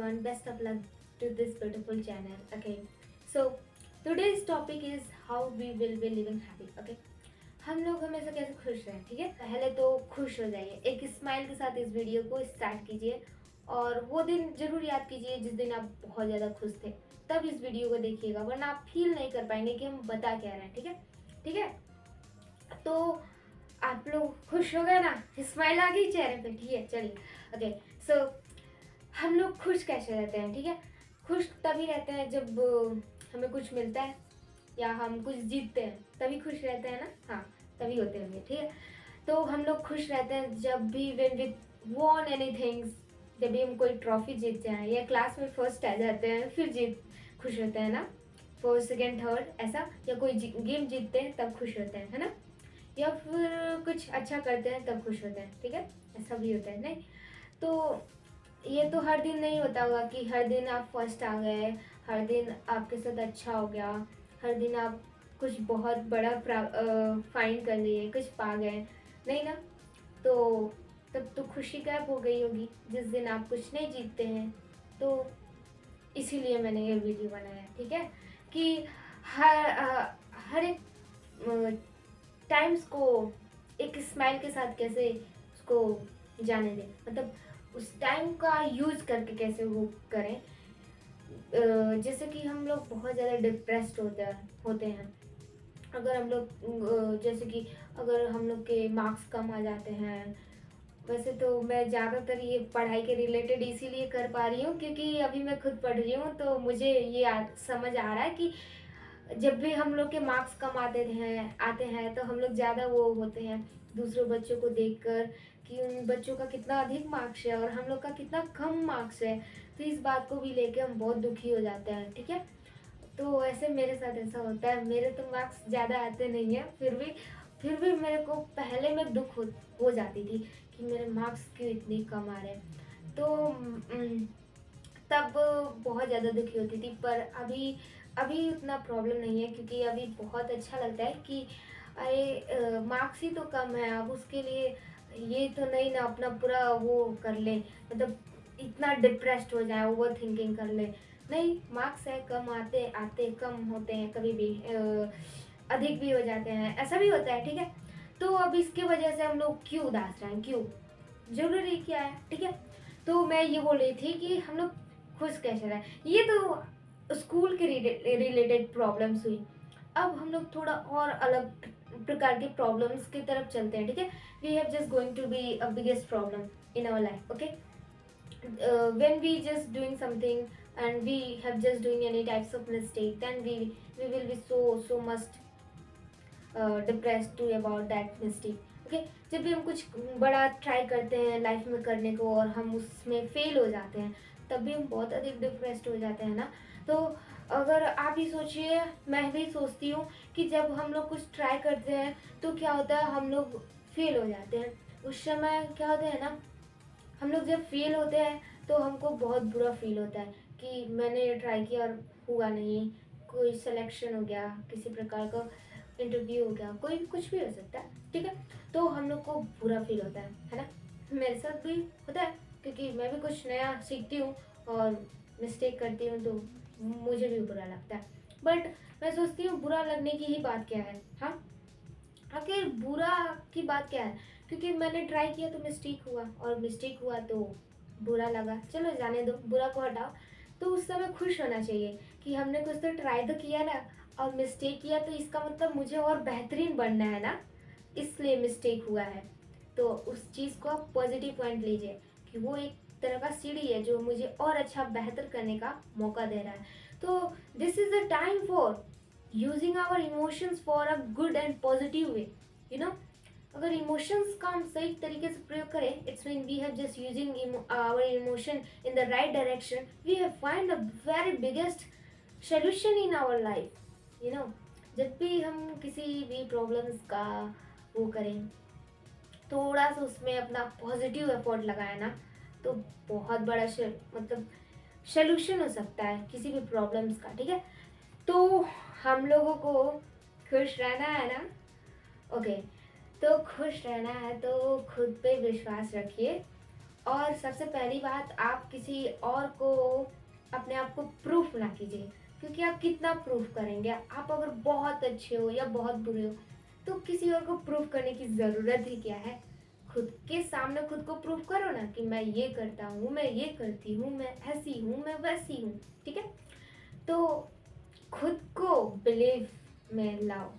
everyone. Best of luck to this beautiful channel. Okay, so today's topic is how we will be living happy. Okay, हम लोग हमेशा कैसे खुश रहें, ठीक है। पहले तो खुश हो जाइए, एक स्माइल के साथ इस वीडियो को स्टार्ट कीजिए और वो दिन जरूर याद कीजिए जिस दिन आप बहुत ज़्यादा खुश थे, तब इस वीडियो को देखिएगा, वरना आप फील नहीं कर पाएंगे कि हम बता क्या रहे हैं। ठीक है, ठीक है। तो आप लोग खुश हो गए ना, स्माइल आ गई चेहरे पे, ठीक है। चलिए, ओके। सो हम लोग खुश कैसे रहते हैं, ठीक है। खुश तभी रहते हैं जब हमें कुछ मिलता है या हम कुछ जीतते हैं, तभी खुश रहते हैं ना। हाँ, तभी होते हैं, ठीक है। तो हम लोग खुश रहते हैं जब भी when we want any things, जब भी हम कोई ट्रॉफी जीतते हैं या क्लास में फर्स्ट आ जाते हैं, फिर जीत खुश होते हैं ना, फर्स्ट सेकेंड थर्ड ऐसा, या कोई गेम जीतते हैं तब खुश होते हैं, है ना। या फिर कुछ अच्छा करते हैं तब खुश होते हैं, ठीक है। ऐसा भी होता है नहीं। तो ये तो हर दिन नहीं होता होगा कि हर दिन आप फर्स्ट आ गए, हर दिन आपके साथ अच्छा हो गया, हर दिन आप कुछ बहुत बड़ा फाइंड कर लिए, कुछ पा गए, नहीं ना। तो तब तो खुशी गायब हो गई होगी जिस दिन आप कुछ नहीं जीतते हैं। तो इसीलिए मैंने ये वीडियो बनाया, ठीक है, कि हर एक टाइम्स को एक स्माइल के साथ कैसे उसको जाने दें, मतलब उस टाइम का यूज करके कैसे वो करें। जैसे कि हम लोग बहुत ज़्यादा डिप्रेस्ड होते हैं। अगर हम लोग जैसे कि अगर हम लोग के मार्क्स कम आ जाते हैं, वैसे तो मैं ज़्यादातर ये पढ़ाई के रिलेटेड इसीलिए कर पा रही हूँ क्योंकि अभी मैं खुद पढ़ रही हूँ, तो मुझे ये समझ आ रहा है कि जब भी हम लोग के मार्क्स कम आते हैं तो हम लोग ज़्यादा वो होते हैं दूसरों बच्चों को देखकर कि उन बच्चों का कितना अधिक मार्क्स है और हम लोग का कितना कम मार्क्स है। तो इस बात को भी लेके हम बहुत दुखी हो जाते हैं, ठीक है। तो ऐसे मेरे साथ ऐसा होता है, मेरे तो मार्क्स ज़्यादा आते नहीं हैं, फिर भी मेरे को पहले में दुख हो जाती थी कि मेरे मार्क्स क्यों इतने कम आ रहे हैं। तो तब बहुत ज़्यादा दुखी होती थी। पर अभी अभी उतना प्रॉब्लम नहीं है क्योंकि अभी बहुत अच्छा लगता है कि अरे मार्क्स ही तो कम है, अब उसके लिए ये तो नहीं ना अपना पूरा वो कर ले, मतलब इतना डिप्रेस्ड हो जाए, ओवर थिंकिंग कर ले। नहीं, मार्क्स है, कम आते आते कम होते हैं, कभी भी अधिक भी हो जाते हैं, ऐसा भी होता है, ठीक है। तो अब इसके वजह से हम लोग क्यों उदास रहें, क्यों, जरूरी क्या है, ठीक है। तो मैं ये बोल रही थी कि हम लोग खुश कैसे रहें, ये तो स्कूल के रिलेटेड प्रॉब्लम्स हुई। अब हम लोग थोड़ा और अलग प्रकार के प्रॉब्लम्स की तरफ चलते हैं, ठीक है। We have just going to be a biggest problem in our life, okay. When we just doing something and we have just doing any types of mistake, then we will be so much depressed to about that mistake, okay. जब भी हम कुछ बड़ा try करते हैं life में करने को और हम उसमें फेल हो जाते हैं, तब भी हम बहुत अधिक डिप्रेस्ड हो जाते हैं ना। तो अगर आप ही सोचिए, मैं भी सोचती हूँ कि जब हम लोग कुछ ट्राई करते हैं तो क्या होता है, हम लोग फेल हो जाते हैं। उस समय क्या होता है ना, हम लोग जब फेल होते हैं तो हमको बहुत बुरा फील होता है कि मैंने ये ट्राई किया और हुआ नहीं, कोई सिलेक्शन हो गया, किसी प्रकार का इंटरव्यू हो गया, कोई भी कुछ भी हो सकता है, ठीक है। तो हम लोग को बुरा फील होता है ना। मेरे साथ भी होता है क्योंकि मैं भी कुछ नया सीखती हूँ और मिस्टेक करती हूँ, तो मुझे भी बुरा लगता है। बट मैं सोचती हूँ बुरा लगने की ही बात क्या है, हाँ, आखिर बुरा की बात क्या है, क्योंकि मैंने ट्राई किया तो मिस्टेक हुआ, और मिस्टेक हुआ तो बुरा लगा, चलो जाने दो, बुरा को हटाओ। तो उस समय खुश होना चाहिए कि हमने कुछ तो ट्राई तो किया ना, और मिस्टेक किया तो इसका मतलब मुझे और बेहतरीन बनना है ना, इसलिए मिस्टेक हुआ है। तो उस चीज़ को आप पॉजिटिव पॉइंट लीजिए कि वो एक तरह का सीढ़ी है जो मुझे और अच्छा बेहतर करने का मौका दे रहा है। तो this is the time for using our emotions for a good and positive way, you know. अगर इमोशंस का हम सही तरीके से प्रयोग करें, it's mean we have just using our emotion in the right direction, we have find a very biggest solution in our life, you know. जब भी हम किसी भी प्रॉब्लम्स का वो करें, थोड़ा सा उसमें अपना पॉजिटिव एफर्ट लगाए ना, तो बहुत बड़ा मतलब सोल्यूशन हो सकता है किसी भी प्रॉब्लम्स का, ठीक है। तो हम लोगों को खुश रहना है ना, ओके। तो खुश रहना है तो खुद पे विश्वास रखिए और सबसे पहली बात, आप किसी और को अपने आप को प्रूफ ना कीजिए, क्योंकि आप कितना प्रूफ करेंगे। आप अगर बहुत अच्छे हो या बहुत बुरे हो तो किसी और को प्रूफ करने की ज़रूरत ही क्या है। खुद के सामने खुद को प्रूफ करो ना कि मैं ये करता हूँ, मैं ये करती हूँ, मैं ऐसी हूँ, मैं वैसी हूँ। ठीक है, तो खुद को बिलीव में लाओ।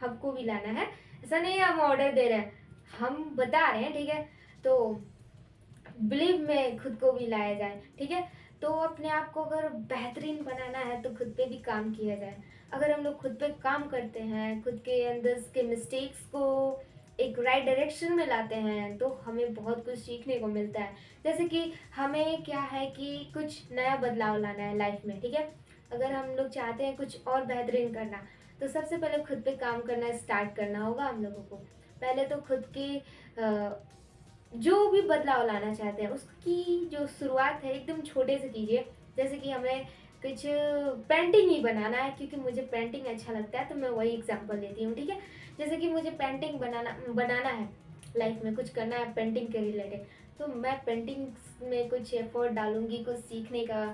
हमको भी लाना है, ऐसा नहीं है हम ऑर्डर दे रहे हैं, हम बता रहे हैं। ठीक है, तो बिलीव में खुद को भी लाया जाए। ठीक है, तो अपने आप को अगर बेहतरीन बनाना है तो खुद पे भी काम किया जाए। अगर हम लोग खुद पे काम करते हैं, खुद के अंदर के मिस्टेक्स को एक राइट डायरेक्शन में लाते हैं, तो हमें बहुत कुछ सीखने को मिलता है। जैसे कि हमें क्या है कि कुछ नया बदलाव लाना है लाइफ में। ठीक है, अगर हम लोग चाहते हैं कुछ और बेहतरीन करना, तो सबसे पहले खुद पे काम करना स्टार्ट करना होगा हम लोगों को। पहले तो खुद की जो भी बदलाव लाना चाहते हैं उसकी जो शुरुआत है एकदम छोटे से कीजिए। जैसे कि हमें कुछ पेंटिंग ही बनाना है, क्योंकि मुझे पेंटिंग अच्छा लगता है, तो मैं वही एग्जांपल देती हूँ। ठीक है, जैसे कि मुझे पेंटिंग बनाना है, लाइफ में कुछ करना है पेंटिंग के रिलेटेड, तो मैं पेंटिंग में कुछ एफर्ट डालूंगी, कुछ सीखने का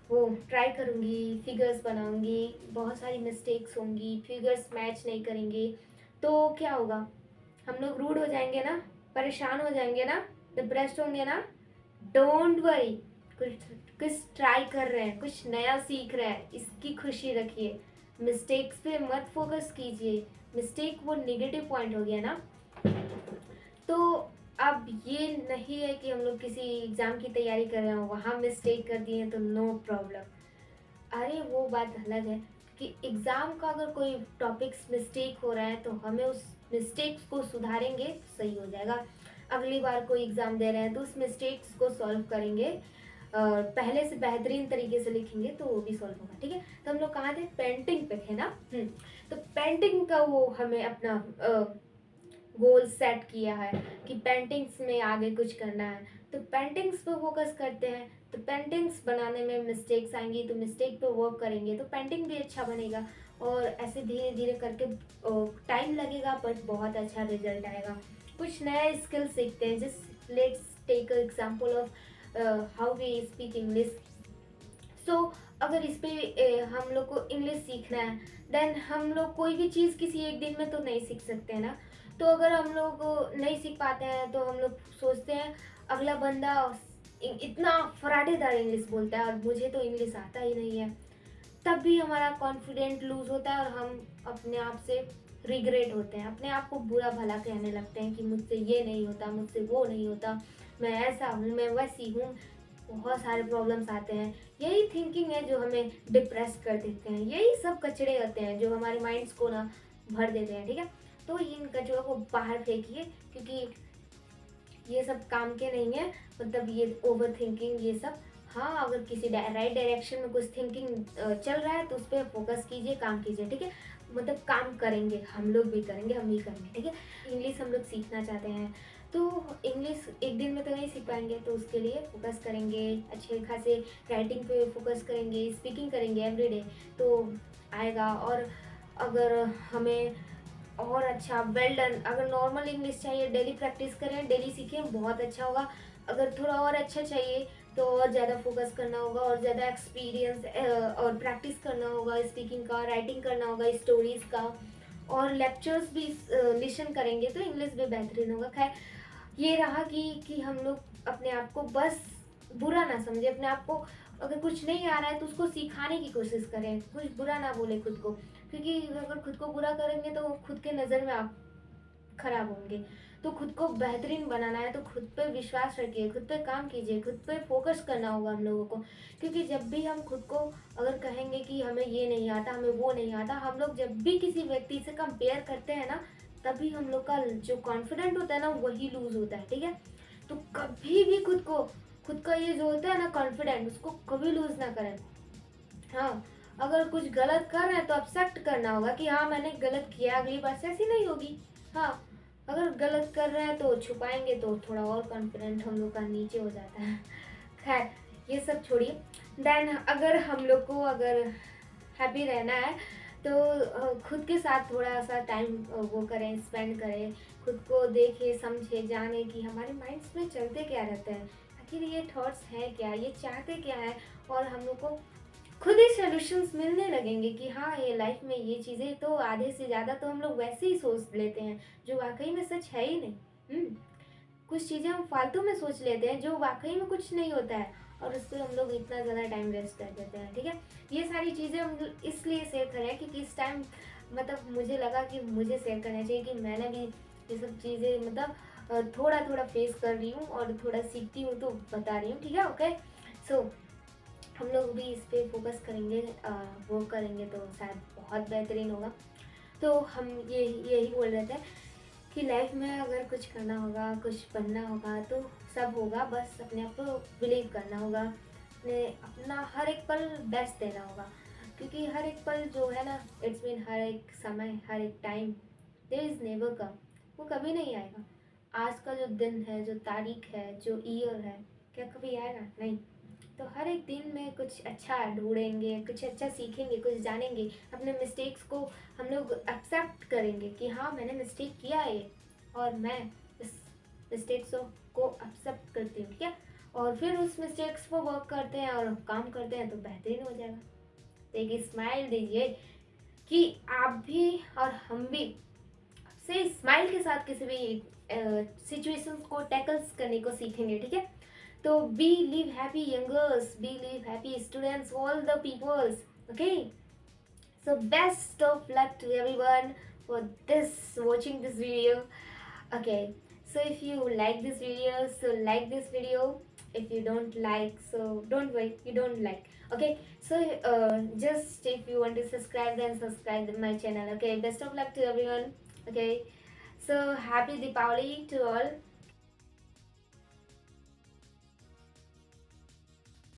वो ट्राई करूँगी, फिगर्स बनाऊँगी। बहुत सारी मिस्टेक्स होंगी, फिगर्स मैच नहीं करेंगे तो क्या होगा, हम लोग रूड हो जाएंगे ना, परेशान हो जाएंगे ना, डिप्रेस्ड होंगे ना। डोंट वरी, कुछ कुछ ट्राई कर रहे हैं, कुछ नया सीख रहे हैं, इसकी खुशी रखिए। मिस्टेक्स पे मत फोकस कीजिए, मिस्टेक वो नेगेटिव पॉइंट हो गया ना। तो अब ये नहीं है कि हम लोग किसी एग्ज़ाम की तैयारी कर रहे हो, वहाँ मिस्टेक कर दिए तो नो प्रॉब्लम। अरे वो बात अलग है कि एग्ज़ाम का अगर कोई टॉपिक्स मिस्टेक हो रहा है तो हमें उस मिस्टेक्स को सुधारेंगे, सही हो जाएगा। अगली बार कोई एग्ज़ाम दे रहे हैं तो उस मिस्टेक्स को सॉल्व करेंगे, पहले से बेहतरीन तरीके से लिखेंगे तो वो भी सॉल्व होगा। ठीक है, तो हम लोग कहाँ थे, पेंटिंग पे थे ना। तो पेंटिंग का वो हमें अपना गोल सेट किया है कि पेंटिंग्स में आगे कुछ करना है, तो पेंटिंग्स पे फोकस करते हैं। तो पेंटिंग्स बनाने में मिस्टेक्स आएंगी तो मिस्टेक पे वर्क करेंगे तो पेंटिंग भी अच्छा बनेगा। और ऐसे धीरे धीरे करके टाइम लगेगा बट बहुत अच्छा रिजल्ट आएगा। कुछ नया स्किल सीखते हैं, just let's take example of how we speak English. So अगर इस पे हम लोग को इंग्लिश सीखना है, देन हम लोग कोई भी चीज़ किसी एक दिन में तो नहीं सीख सकते हैं ना। तो अगर हम लोग नहीं सीख पाते हैं तो हम लोग सोचते हैं अगला बंदा इतना फराटेदार इंग्लिश बोलता है और मुझे तो इंग्लिश आता ही नहीं है, तब भी हमारा कॉन्फिडेंट लूज होता है और हम अपने आप से रिग्रेट होते हैं, अपने आप को बुरा भला कहने लगते हैं कि मुझसे ये नहीं होता, मुझसे वो नहीं होता, मैं ऐसा हूँ, मैं वैसी हूँ। बहुत सारे प्रॉब्लम्स आते हैं। यही थिंकिंग है जो हमें डिप्रेस कर देते हैं, यही सब कचड़े होते हैं जो हमारे माइंड्स को ना भर देते हैं। ठीक है, तो इन कचड़ों को बाहर फेंकिए, क्योंकि ये सब काम के नहीं है। मतलब ये ओवर थिंकिंग ये सब, हाँ अगर किसी राइट डायरेक्शन में कुछ थिंकिंग चल रहा है तो उस पर फोकस कीजिए, काम कीजिए। ठीक है, मतलब काम करेंगे, हम लोग भी करेंगे, हम भी करेंगे। ठीक है, इंग्लिश हम लोग सीखना चाहते हैं तो इंग्लिश एक दिन में तो नहीं सीख पाएंगे, तो उसके लिए फोकस करेंगे, अच्छे खासे राइटिंग पे फोकस करेंगे, स्पीकिंग करेंगे एवरीडे, तो आएगा। और अगर हमें और अच्छा वेल डन, अगर नॉर्मल इंग्लिश चाहिए डेली प्रैक्टिस करें, डेली सीखें, बहुत अच्छा होगा। अगर थोड़ा और अच्छा चाहिए तो और ज़्यादा फोकस करना होगा और ज़्यादा एक्सपीरियंस और प्रैक्टिस करना होगा, स्पीकिंग का, राइटिंग करना होगा, स्टोरीज़ का, और लेक्चर्स भी लिसन करेंगे तो इंग्लिश भी बेहतरीन होगा। खैर ये रहा कि हम लोग अपने आप को बस बुरा ना समझे, अपने आप को अगर कुछ नहीं आ रहा है तो उसको सिखाने की कोशिश करें, कुछ बुरा ना बोले खुद को, क्योंकि अगर खुद को बुरा करेंगे तो खुद के नज़र में आप खराब होंगे। तो खुद को बेहतरीन बनाना है तो खुद पे विश्वास रखिए, खुद पे काम कीजिए, खुद पे फोकस करना होगा हम लोगों को। क्योंकि जब भी हम खुद को अगर कहेंगे कि हमें ये नहीं आता, हमें वो नहीं आता, हम लोग जब भी किसी व्यक्ति से कंपेयर करते हैं ना, तभी हम लोग का जो कॉन्फिडेंट होता है ना वही लूज होता है। ठीक है, तो कभी भी खुद का ये जो होता है ना कॉन्फिडेंट, उसको कभी लूज ना करें। हाँ, अगर कुछ गलत कर रहे हैं तो एक्सेप्ट करना होगा कि हाँ मैंने गलत किया, अगली बार से ऐसी नहीं होगी। हाँ, अगर गलत कर रहे हैं तो छुपाएंगे तो थोड़ा और कॉन्फिडेंट हम लोग का नीचे हो जाता है। खैर ये सब छोड़िए। देन अगर हम लोग को अगर हैप्पी रहना है तो खुद के साथ थोड़ा सा टाइम वो करें, स्पेंड करें, खुद को देखें, समझे, जाने कि हमारे माइंड्स में चलते क्या रहते हैं, आखिर ये थॉट्स हैं क्या, ये चाहते क्या है। और हम लोग को खुद ही सॉल्यूशंस मिलने लगेंगे कि हाँ, ये लाइफ में ये चीज़ें तो आधे से ज़्यादा तो हम लोग वैसे ही सोच लेते हैं जो वाकई में सच है ही नहीं। कुछ चीज़ें हम फालतू में सोच लेते हैं जो वाकई में कुछ नहीं होता है, और उस पर हम लोग इतना ज़्यादा टाइम वेस्ट कर देते हैं। ठीक है, ये सारी चीज़ें हम इसलिए शेयर करें क्योंकि इस टाइम मतलब मुझे लगा कि मुझे शेयर करना चाहिए कि मैंने भी ये सब चीज़ें मतलब थोड़ा थोड़ा फेस कर रही हूँ और थोड़ा सीखती हूँ तो बता रही हूँ। ठीक है, ओके। सो हम लोग भी इस पे फोकस करेंगे, वो करेंगे तो शायद बहुत बेहतरीन होगा। तो हम ये यही बोल रहे थे कि लाइफ में अगर कुछ करना होगा, कुछ बनना होगा तो सब होगा, बस अपने आप को बिलीव करना होगा, अपने अपना हर एक पल बेस्ट देना होगा। क्योंकि हर एक पल जो है ना, इट्स मीन हर एक समय, हर एक time, there is never come, वो कभी नहीं आएगा। आज का जो दिन है, जो तारीख है, जो ईयर है, क्या कभी आएगा? नहीं। तो हर एक दिन में कुछ अच्छा ढूंढेंगे, कुछ अच्छा सीखेंगे, कुछ जानेंगे, अपने मिस्टेक्स को हम लोग एक्सेप्ट करेंगे कि हाँ, मैंने मिस्टेक किया है ये, और मैं इस मिस्टेक्स को एक्सेप्ट करती हूँ। ठीक है, और फिर उस मिस्टेक्स को वर्क करते हैं और काम करते हैं तो बेहतरीन हो जाएगा। तो एक स्माइल दीजिए कि आप भी और हम भी से स्माइल के साथ किसी भी सिचुएशंस को टैकल्स करने को सीखेंगे। ठीक है, तो be live happy youngers, be live happy students, all the peoples. Okay, so best of luck to everyone for this watching this video. Okay, so if you like this video, so like this video. If you don't like, so don't worry, you don't like. Okay, so just if you want to subscribe, then subscribe to my channel. Okay, best of luck to everyone. Okay, so happy Deepavali to all.